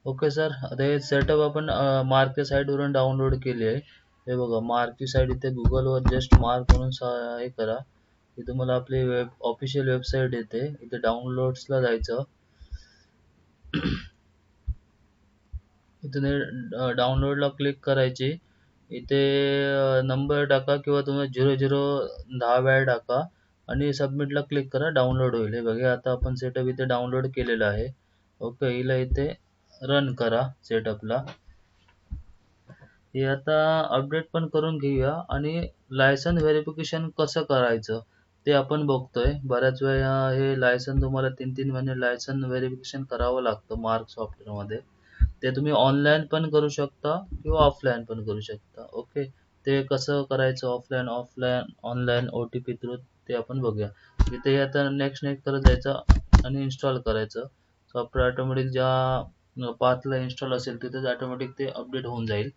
Okay sir, आता हे setup आपण मार्कच्या साईटवरून डाउनलोड केली आहे. हे बघा, मार्कची साईट इथे गुगलवर जस्ट मार्क म्हणून हे करा. इथे तुम्हाला आपली ऑफिशियल वेबसाईट येते. इथे डाउनलोड्सला जायचं. इथे डाउनलोडला क्लिक करायची. इथे नंबर टाका किंवा तुम्ही 0010 वेळा टाका आणि सबमिटला क्लिक करा. डाउनलोड होईल. हे बघा, आता आपण सेटअप इथे डाउनलोड केलेला आहे. ओके, हिला इथे रन करा सेटअपला. हे आता अपडेट पण करून घेऊया आणि लायसन व्हेरिफिकेशन कसं करायचं ते आपण बघतोय. बऱ्याच वेळा हे लायसन तुम्हाला 3-3 महिने लायसन व्हेरिफिकेशन करावं लागतं मार्क सॉफ्टवेअरमध्ये. ते तुम्ही ऑनलाईन पण करू शकता किंवा ऑफलाईन पण करू शकता. ओके, ते कसं करायचं offline offline online OTP through ते आपण बघूया. इथे आता नेक्स्ट नेक्स्ट करत जायचं आणि इन्स्टॉल करायचं. सॉफ्टवेअर ऑटोमॅटिक ज्या पाथला इन्स्टॉल असेल तिथेच ऑटोमॅटिक ते अपडेट होऊन जाईल.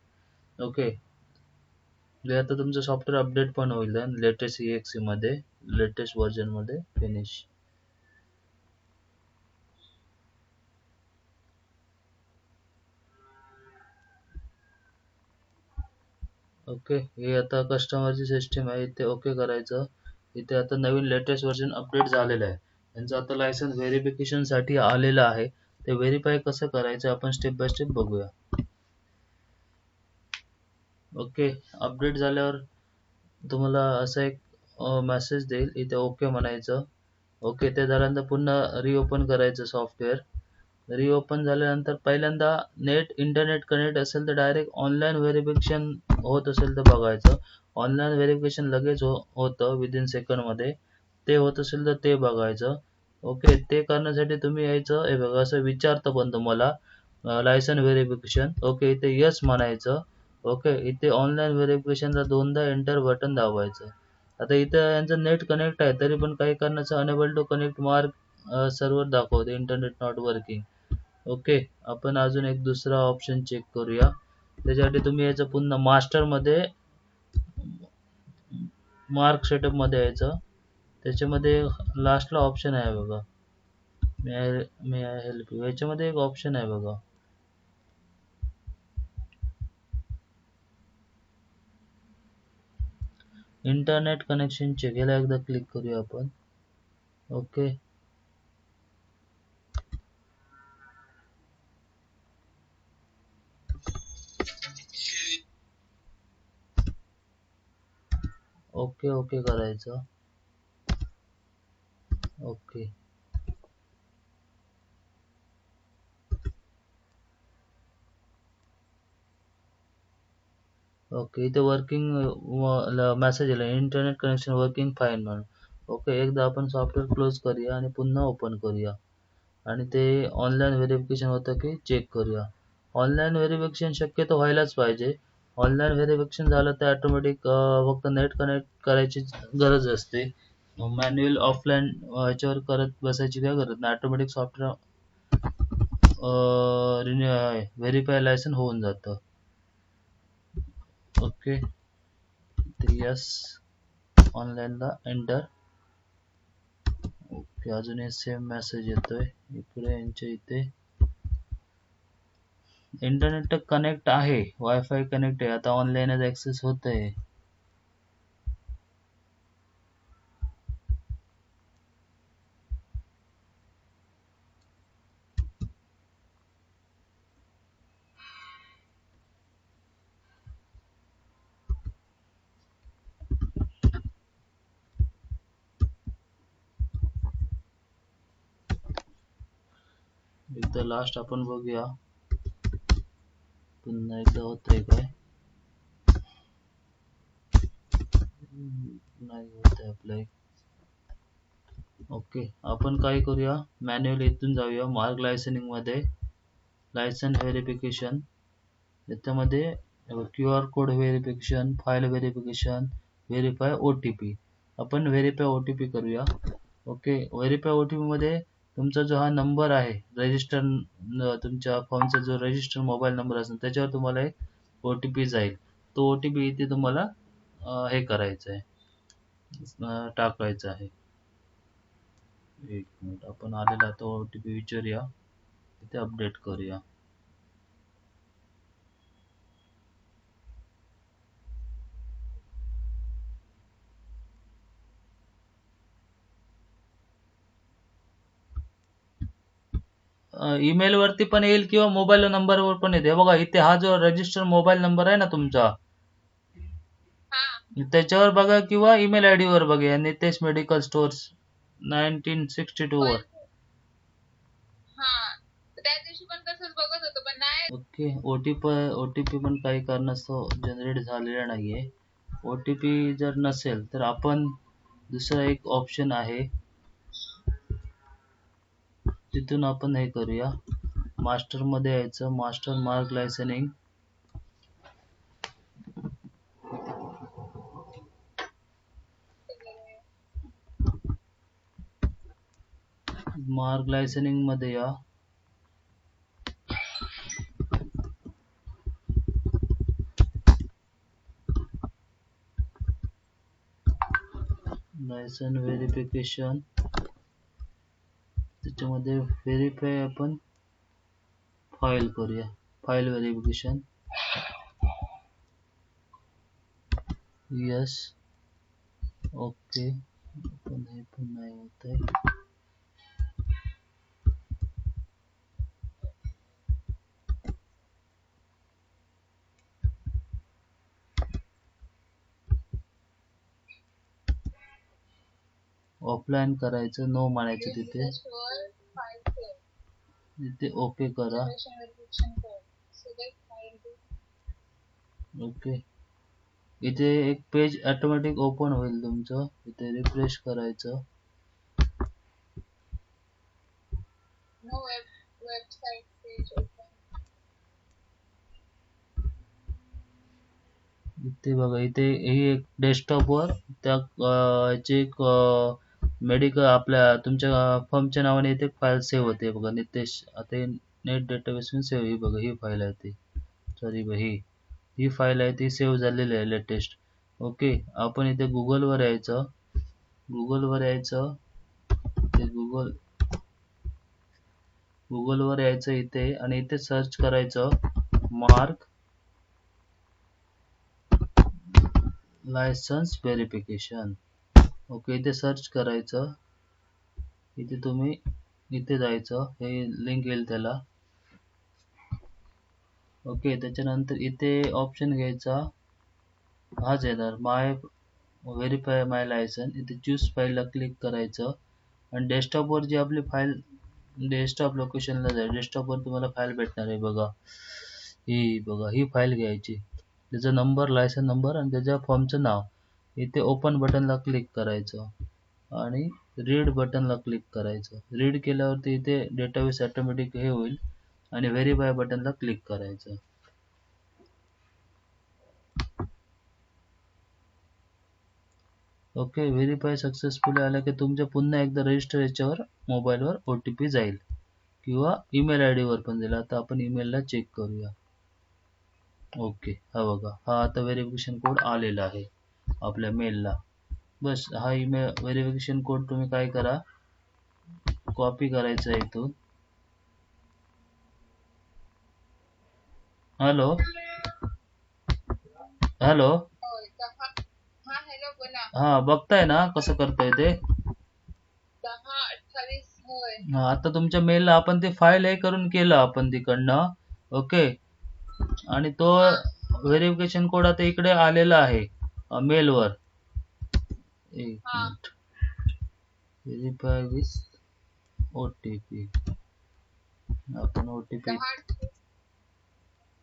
ओके, म्हणजे आता तुमचं सॉफ्टवेअर अपडेट पण होईल लेटेस्ट EXE मध्ये, लेटेस्ट व्हर्जन मध्ये. फिनिश. ओके, हे आता कस्टमरची सिस्टीम आहे. इथे ओके करायचं. इथे आता नवीन लेटेस्ट व्हर्जन अपडेट झालेलं आहे. त्यांचं आता लायसन्स व्हेरिफिकेशनसाठी आलेलं आहे. ते व्हेरीफाय कसं करायचं आपण स्टेप बाय स्टेप बघूया. ओके, अपडेट झाल्यावर तुम्हाला असा एक मेसेज देईल. इथे ओके म्हणायचं. ओके, ते झाल्यानंतर पुन्हा रिओपन करायचं सॉफ्टवेअर. रिओपन झाल्यानंतर पहिल्यांदा इंटरनेट कनेक्ट असेल तर डायरेक्ट ऑनलाईन व्हेरिफिकेशन होत असेल तर बघायचं. ऑनलाईन व्हेरिफिकेशन लगेच होतं विदिन सेकंडमध्ये. ते होत असेल तर ते बघायचं. ओके, ते करण्यासाठी तुम्ही यायचं. हे बघा, असं विचारतं पण तुम्हाला लायसन व्हेरिफिकेशन. ओके, इथे यस म्हणायचं. ओके, इथे ऑनलाईन व्हेरिफिकेशनला दोनदा एंटर बटन दाबायचं. आता इथं यांचं नेट कनेक्ट आहे तरी पण काही कारणाचं unable to connect mark server दाखवते, इंटरनेट नॉट वर्किंग. ओके, आपण अजून एक दुसरा ऑप्शन चेक करूया. त्याच्यासाठी तुम्ही यायचं पुन्हा मास्टरमध्ये, मार्क सेटअप मध्ये यायचं. त्याच्यामध्ये लास्टला ऑप्शन आहे बघा, मे आय हेल्प यू, याच्यामध्ये एक ऑप्शन आहे बघा. इंटरनेट कनेक्शन चेक, याला एकदा क्लिक करूया आपण. ओके, ओके ओके करायचं. ओके, ओके, इथे वर्किंग मेसेज आला, इंटरनेट कनेक्शन वर्किंग फाईन म्हणून. ओके, एकदा आपण सॉफ्टवेअर क्लोज करूया आणि पुन्हा ओपन करूया आणि ते ऑनलाईन व्हेरिफिकेशन होतं की चेक करूया. ऑनलाईन व्हेरिफिकेशन शक्यतो व्हायलाच पाहिजे. ऑनलाईन व्हेरिफिकेशन झालं तर ऑटोमॅटिक फक्त नेट कनेक्ट करायची गरज असते. मॅन्युअल ऑफलाईन ह्याच्यावर करत बसायची काय गरज नाही. ऑटोमॅटिक सॉफ्टवेअर व्हेरीफाय लायसन होऊन जातं. ओके, यस ऑनलाईनला एंटर. ओके, अजून एक सेम मेसेज येतोय. इकडे यांच्या इथे इंटरनेट कनेक्ट आहे, वायफाय कनेक्ट आहे, आता ऑनलाईनच ऍक्सेस होत आहे. एकदा लास्ट आपण बघूया पुन्हा एकदा होतंय काय. नाही होत अप्लाय. ओके, आपण काय करूया, मॅन्युअल इथून जाऊया मार्क लायसनिंग मध्ये, लायसन व्हेरिफिकेशन. त्याच्यामध्ये QR code verification, file verification, verify OTP. आपण व्हेरीफाय OTP करूया. ओके, व्हेरीफाय OTP मध्ये तुमचा जो हा नंबर आहे रजिस्टर, तुमच्या फोनचा जो रजिस्टर मोबाईल नंबर असेल त्याच्यावर तुम्हाला एक OTP जाईल. तो OTP इथे तुम्हाला हे करायचं आहे, टाकायचं आहे. एक मिनिट, आपण आलेला तो OTP विचारूया, इथे अपडेट करूया. ईमेल वरती पण येईल किंवा मोबाईल नंबरवर पण येते. बघा इथे हा जो रजिस्टर मोबाईल नंबर आहे ना तुमचा, त्याच्यावर बघा किंवा ईमेल आयडी वर बघा, नितेश मेडिकल स्टोअर्स 1962 वर. ओके. ओटीपी पण काही कारणास्तव जनरेट झालेला नाहीये. ओटीपी जर नसेल तर आपण दुसरा एक ऑप्शन आहे, तिथून आपण हे करूया. मास्टर मध्ये यायचं, मास्टर मार्क लायसनिंग. मार्क लायसनिंग मध्ये या. लायसन व्हेरिफिकेशन, त्याच्यामध्ये व्हेरीफाय आपण फाईल करूया. File verification, yes. ओके. पण हे पण नाही होत आहे. ऑफलाईन करायचं, नो म्हणायचं तिथे. इथे ओके करा. ओके. इथे एक पेज ऑटोमॅटिक ओपन होईल तुमचं. इथे रिफ्रेश करायचं. इथे बघा, इथे ही एक डेस्कटॉपवर त्या याची एक मेडिकल आपल्या तुमच्या फर्मच्या नावाने इथे फाईल सेव्ह होते बघा. नितेश, आता नेट डेटाबेस सेव्ह. ही बघा, ही फाईल आहे ती. सॉरी ही फाईल आहे ती सेव्ह झालेली आहे लेटेस्ट. ओके. आपण इथे गुगलवर यायचं. गुगलवर यायचं. ते गुगलवर यायचं इथे आणि इथे सर्च करायचं मार्क लायसन्स व्हेरिफिकेशन. ओके. इथे सर्च करायचं. इथे तुम्ही इथे जायचं, हे लिंक येईल त्याला. ओके. त्याच्यानंतर इथे ऑप्शन घ्यायचा, हाच येणार, माय व्हेरीफाय माय लायसन. इथे चूज फाईलला क्लिक करायचं आणि डेस्कटॉपवर जी आपली फाईल, डेस्कटॉप लोकेशनला जाईल. डेस्कटॉपवर तुम्हाला फाईल भेटणार आहे बघा. ही फाईल घ्यायची, त्याचा नंबर, लायसन नंबर आणि त्याच्या फॉर्मचं नाव. इथे ओपन बटनला क्लिक करायचं आणि रीड बटनला क्लिक करायचं. रीड केल्यावरती इथे डेटाबेस ऑटोमॅटिक हे होईल आणि व्हेरीफाय बटनला क्लिक करायचं. ओके. व्हेरीफाय सक्सेसफुली आलं की तुमच्या पुन्हा एकदा रजिस्टर याच्यावर मोबाईलवर ओटीपी जाईल किंवा ईमेल आयडी वर पण जाईल. आता आपण ईमेलला चेक करूया. ओके. हा बघा, हा आता व्हेरिफिकेशन कोड आलेला आहे आपल्या मेलला. बस हा ईमेल व्हेरिफिकेशन कोड तुम्ही काय करा, कॉपी करायचा आहे इथून. Hello hello. हा, बघताय ना कसं करताय ते. हा, आता तुमच्या मेलला आपण ते फाईल हे करून केलं आपण तिकडनं. ओके. आणि तो व्हेरिफिकेशन कोड आता इकडे आलेला आहे मेलवर. एक मिनिट. Verify with OTP. आपण OTP,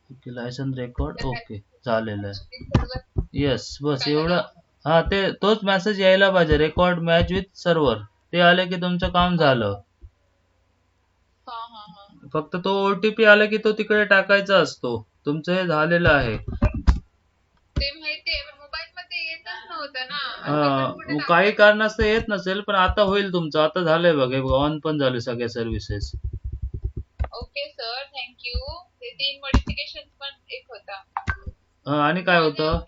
okay. Licence record, okay झालेलं आहे. यस, बस एवढं. हा, ते तोच मेसेज यायला पाहिजे, रेकॉर्ड मॅच विथ सर्व्हर. ते आले की तुमचं काम झालं. फक्त तो ओटीपी आला की तो तिकडे टाकायचा असतो. तुमचं हे झालेलं आहे. काही कारणास्तव येत नसेल, पण आता होईल तुमचं. आता झालंय बघा, ऑन पण झाले सगळ्या सर्व्हिसेस. Okay sir, thank you. ते 3 मॉडिफिकेशन पण एक होता. आणि काय होतं?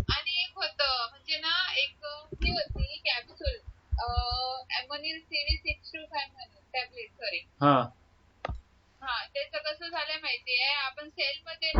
आणि एक होतं म्हणजे ना, एक ही होती कॅप्सूल, अमोनिल सीडी 625 म्हणून टॅबलेट. सॉरी. हा. त्याचं कसं झालंय माहितीये, आपण सेल मध्ये